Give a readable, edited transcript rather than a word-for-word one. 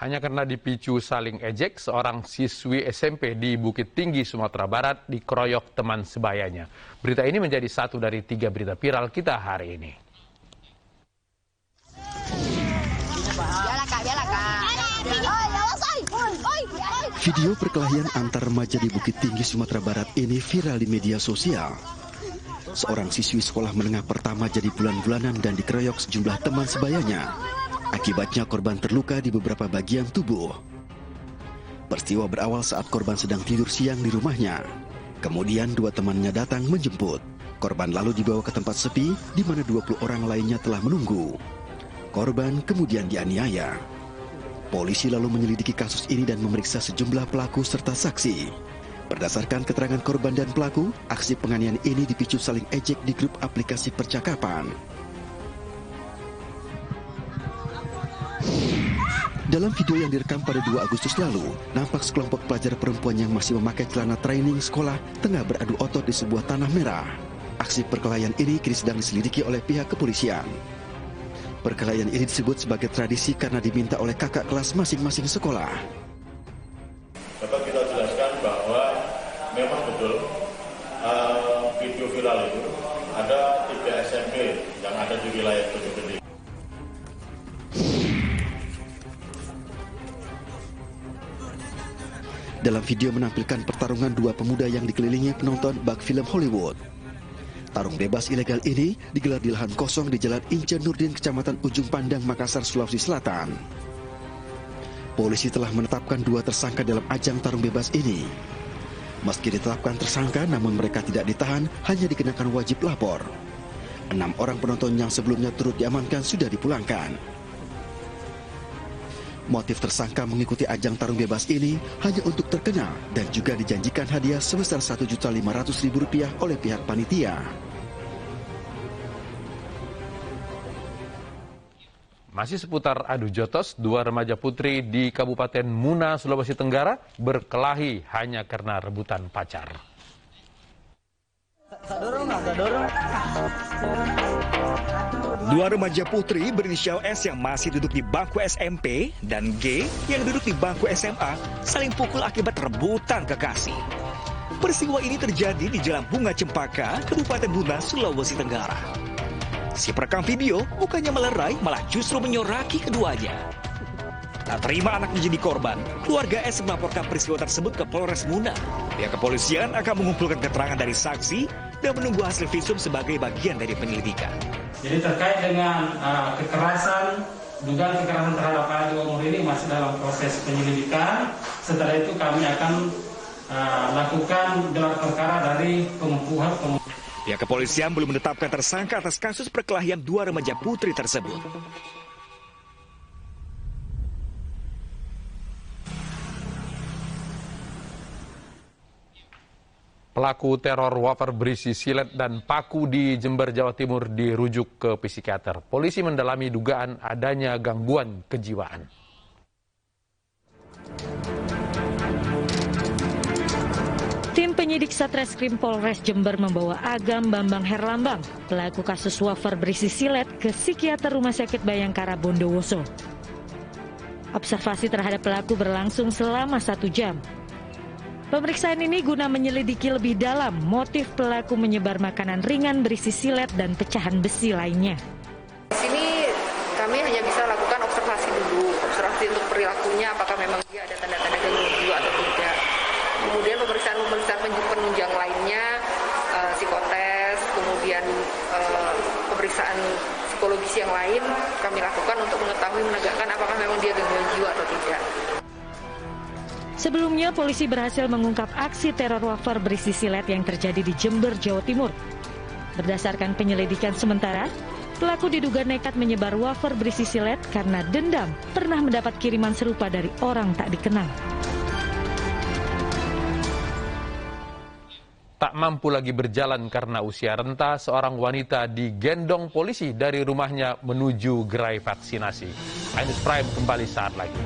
Hanya karena dipicu saling ejek, seorang siswi SMP di Bukit Tinggi, Sumatera Barat dikeroyok teman sebayanya. Berita ini menjadi satu dari 3 berita viral kita hari ini. Video perkelahian antar remaja di Bukit Tinggi, Sumatera Barat ini viral di media sosial. Seorang siswi sekolah menengah pertama jadi bulan-bulanan dan dikeroyok sejumlah teman sebayanya. Akibatnya korban terluka di beberapa bagian tubuh. Peristiwa berawal saat korban sedang tidur siang di rumahnya. Kemudian 2 temannya datang menjemput. Korban lalu dibawa ke tempat sepi di mana 20 orang lainnya telah menunggu. Korban kemudian dianiaya. Polisi lalu menyelidiki kasus ini dan memeriksa sejumlah pelaku serta saksi. Berdasarkan keterangan korban dan pelaku, aksi penganiayaan ini dipicu saling ejek di grup aplikasi percakapan. Dalam video yang direkam pada 2 Agustus lalu, nampak sekelompok pelajar perempuan yang masih memakai celana training sekolah tengah beradu otot di sebuah tanah merah. Aksi perkelahian ini kini sedang diselidiki oleh pihak kepolisian. Perkelahian ini disebut sebagai tradisi karena diminta oleh kakak kelas masing-masing sekolah. Dapat kita jelaskan bahwa memang betul video viral itu ada 3 SMP yang ada di wilayah Bukit Tinggi. Dalam video menampilkan pertarungan 2 pemuda yang dikelilingi penonton bak film Hollywood. Tarung bebas ilegal ini digelar di lahan kosong di Jalan Ince Nurdin, Kecamatan Ujung Pandang, Makassar, Sulawesi Selatan. Polisi telah menetapkan 2 tersangka dalam ajang tarung bebas ini. Meski ditetapkan tersangka, namun mereka tidak ditahan, hanya dikenakan wajib lapor. 6 orang penonton yang sebelumnya turut diamankan sudah dipulangkan. Motif tersangka mengikuti ajang tarung bebas ini hanya untuk terkenal dan juga dijanjikan hadiah sebesar Rp1.500.000 oleh pihak panitia. Masih seputar adu jotos, 2 remaja putri di Kabupaten Muna, Sulawesi Tenggara berkelahi hanya karena rebutan pacar. 2 remaja putri berinisial S yang masih duduk di bangku SMP dan G yang duduk di bangku SMA saling pukul akibat rebutan kekasih. Peristiwa ini terjadi di Jalan Bunga Cempaka, Kabupaten Muna, Sulawesi Tenggara. Si perekam video bukannya melerai, malah justru menyoraki keduanya. Tak terima anaknya jadi korban, keluarga S melaporkan peristiwa tersebut ke Polres Muna. Pihak kepolisian akan mengumpulkan keterangan dari saksi dan menunggu hasil visum sebagai bagian dari penyelidikan. Jadi terkait dengan dugaan kekerasan terhadap anak di umur ini masih dalam proses penyelidikan. Setelah itu kami akan lakukan gelar perkara dari pengukuhan. Pihak kepolisian belum menetapkan tersangka atas kasus perkelahian 2 remaja putri tersebut. Pelaku teror wafer berisi silet dan paku di Jember, Jawa Timur dirujuk ke psikiater. Polisi mendalami dugaan adanya gangguan kejiwaan. Tim penyidik Satreskrim Polres Jember membawa Agam Bambang Herlambang, pelaku kasus wafer berisi silet, ke psikiater Rumah Sakit Bayangkara Bondowoso. Observasi terhadap pelaku berlangsung selama 1 jam. Pemeriksaan ini guna menyelidiki lebih dalam motif pelaku menyebar makanan ringan berisi silet dan pecahan besi lainnya. Di sini kami hanya bisa lakukan observasi dulu, observasi untuk perilakunya, apakah memang dia ada tanda-tanda gangguan jiwa atau tidak. Kemudian pemeriksaan penunjang lainnya, psikotes, kemudian pemeriksaan psikologis yang lain kami lakukan untuk mengetahui menegakkan apakah memang dia gangguan jiwa atau tidak. Sebelumnya, polisi berhasil mengungkap aksi teror wafer berisi silet yang terjadi di Jember, Jawa Timur. Berdasarkan penyelidikan sementara, pelaku diduga nekat menyebar wafer berisi silet karena dendam pernah mendapat kiriman serupa dari orang tak dikenal. Tak mampu lagi berjalan karena usia renta, seorang wanita digendong polisi dari rumahnya menuju gerai vaksinasi. Ainus Prime kembali saat lagi.